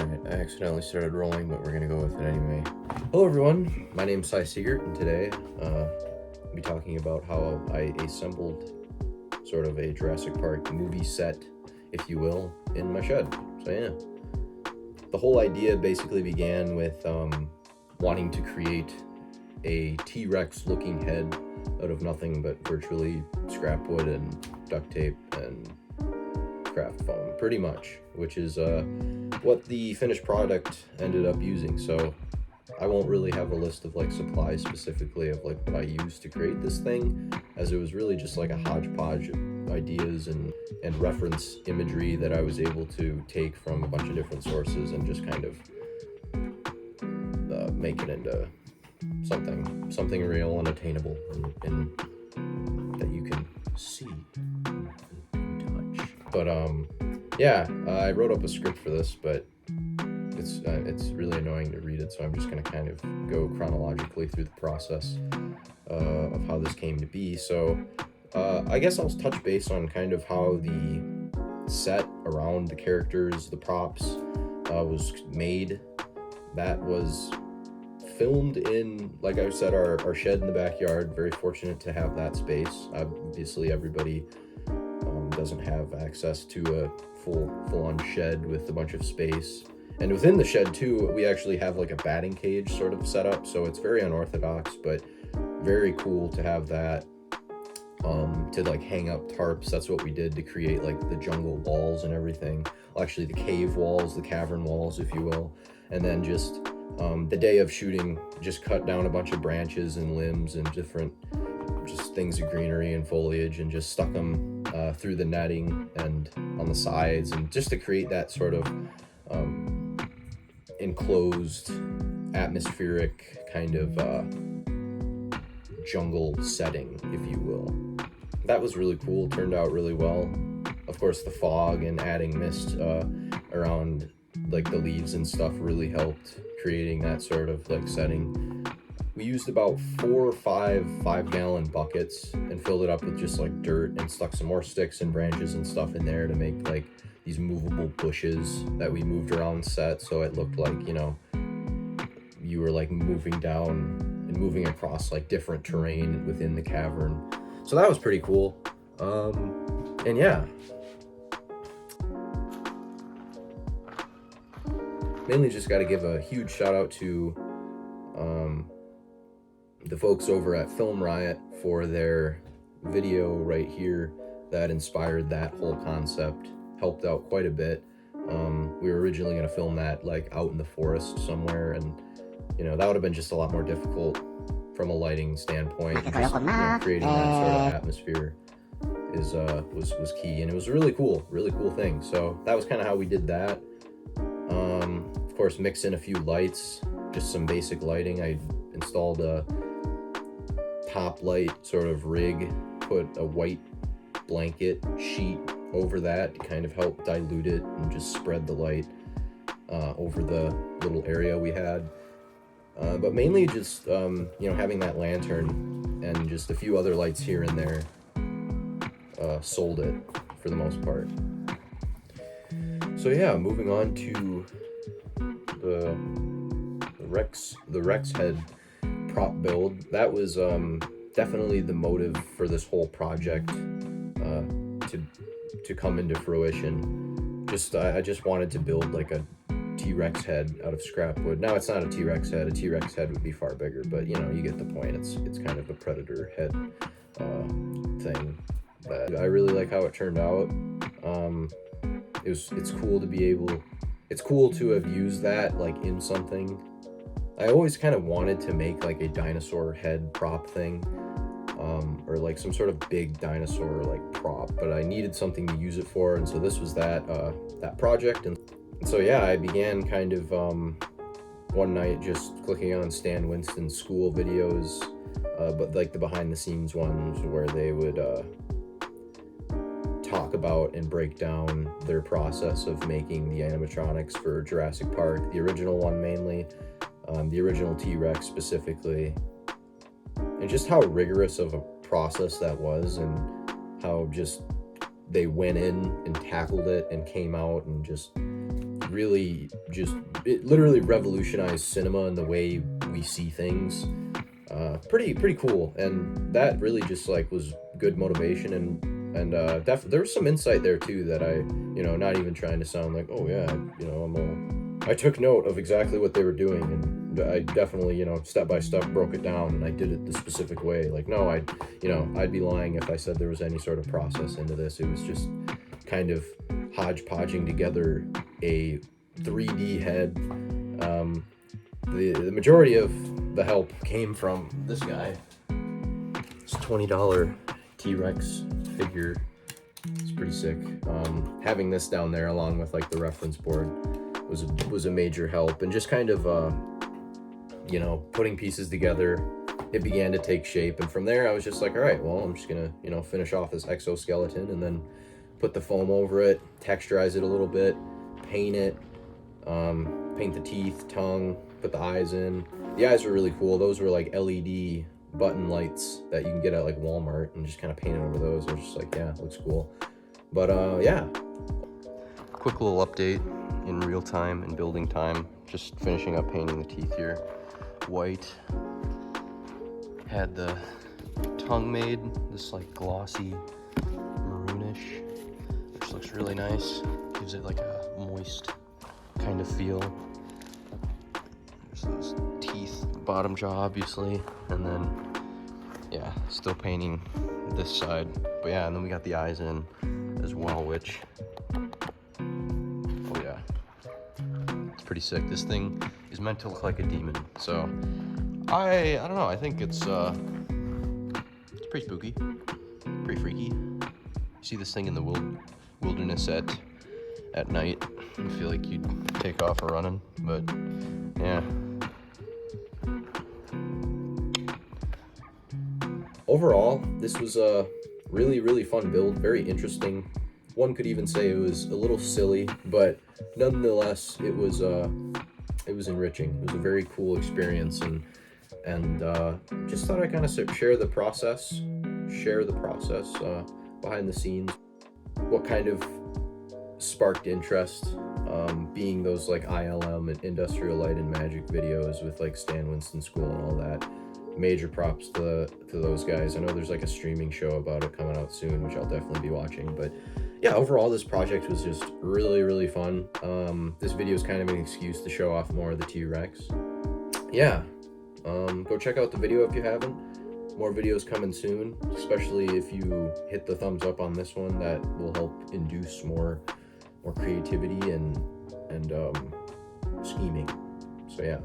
Alright, I accidentally started rolling, but we're gonna go with it anyway. Hello everyone, my name's Cy Siegert, and today I'll be talking about how I assembled sort of a Jurassic Park movie set, if you will, in my shed. So yeah, the whole idea basically began with wanting to create a T-Rex looking head out of nothing but virtually scrap wood and duct tape and craft foam, pretty much, which is what the finished product ended up using. So I won't really have a list of like supplies specifically of like what I used to create this thing, as it was really just like a hodgepodge of ideas and reference imagery that I was able to take from a bunch of different sources and just kind of make it into something real and attainable and that you can see and touch. But yeah, I wrote up a script for this, but it's really annoying to read it, so I'm just going to kind of go chronologically through the process of how this came to be. So I guess I'll touch base on kind of how the set around the characters, the props, was made. That was filmed in, like I said, our shed in the backyard. Very fortunate to have that space. Obviously, everybody doesn't have access to a full-on shed with a bunch of space. And within the shed too, we actually have like a batting cage sort of set up, so it's very unorthodox, but very cool to have that to like hang up tarps. That's what we did to create like the jungle walls and everything. Well, actually the cave walls, the cavern walls, if you will. And then just the day of shooting, just cut down a bunch of branches and limbs and different just things of greenery and foliage, and just stuck them through the netting and on the sides, and just to create that sort of enclosed, atmospheric kind of jungle setting, if you will. That was really cool, turned out really well. Of course, the fog and adding mist around like the leaves and stuff really helped creating that sort of like setting. We used about 4 or 5 gallon buckets and filled it up with just like dirt and stuck some more sticks and branches and stuff in there to make like these movable bushes that we moved around set, so it looked like, you know, you were like moving down and moving across like different terrain within the cavern. So that was pretty cool. And yeah, mainly just got to give a huge shout out to the folks over at Film Riot for their video right here that inspired that whole concept. Helped out quite a bit. We were originally going to film that like out in the forest somewhere, and you know, that would have been just a lot more difficult from a lighting standpoint. Just, you know, creating that sort of atmosphere was key, and it was a really cool thing. So that was kind of how we did that. Of course, mix in a few lights, just some basic lighting. I installed a top light sort of rig, put a white blanket sheet over that to kind of help dilute it and just spread the light over the little area we had. But mainly just, you know, having that lantern and just a few other lights here and there sold it for the most part. So yeah, moving on to the Rex head prop build. That was definitely the motive for this whole project to come into fruition. I just wanted to build like a T-Rex head out of scrap wood. Now it's not a T-Rex head. A T-Rex head would be far bigger, but you know, you get the point. It's kind of a predator head thing. But I really like how it turned out. It's cool to have used that like in something. I always kind of wanted to make like a dinosaur head prop thing, or like some sort of big dinosaur like prop, but I needed something to use it for, and so this was that project. And so yeah, I began kind of one night just clicking on Stan Winston's school videos, but like the behind the scenes ones where they would talk about and break down their process of making the animatronics for Jurassic Park, the original one mainly, the original T-Rex specifically, and just how rigorous of a process that was, and how just they went in and tackled it and came out and just really it literally revolutionized cinema and the way we see things. Pretty cool, and that really just like was good motivation, and there was some insight there too that I, not even trying to sound like, oh yeah, I took note of exactly what they were doing, and I definitely, step by step broke it down, and I did it the specific way. Like, no, I'd be lying if I said there was any sort of process into this. It was just kind of hodgepodging together a 3D head. The majority of the help came from this guy. It's $20 T-Rex figure. It's pretty sick. Having this down there along with like the reference board was a major help, and just kind of putting pieces together, it began to take shape, and from there I was just like, all right, well, I'm just gonna finish off this exoskeleton and then put the foam over it, texturize it a little bit, paint it, paint the teeth, tongue, put the eyes in. The eyes were really cool. Those were like LED button lights that you can get at like Walmart, and just kind of painted over those. I was just like, yeah, looks cool. But yeah, quick little update in real time and building time. Just finishing up painting the teeth here. White. Had the tongue made, this like glossy maroonish, which looks really nice. Gives it like a moist kind of feel. There's those teeth, bottom jaw obviously, and then yeah, still painting this side. But yeah, and then we got the eyes in as well, which, oh yeah, it's pretty sick. This thing is meant to look like a demon, so I don't know, I think it's pretty spooky, pretty freaky. You see this thing in the wilderness at night, I feel like you'd take off running, but yeah. Overall, this was a really fun build, very interesting. One could even say it was a little silly, but nonetheless, it was enriching. It was a very cool experience, and just thought I'd kind of share the process behind the scenes, what kind of sparked interest, being those like ILM and Industrial Light and Magic videos with like Stan Winston School and all that. Major props to those guys. I know there's like a streaming show about it coming out soon, which I'll definitely be watching. But yeah, overall this project was just really fun. This video is kind of an excuse to show off more of the T-Rex. Yeah, go check out the video if you haven't. More videos coming soon, especially if you hit the thumbs up on this one. That will help induce more creativity and scheming. So yeah.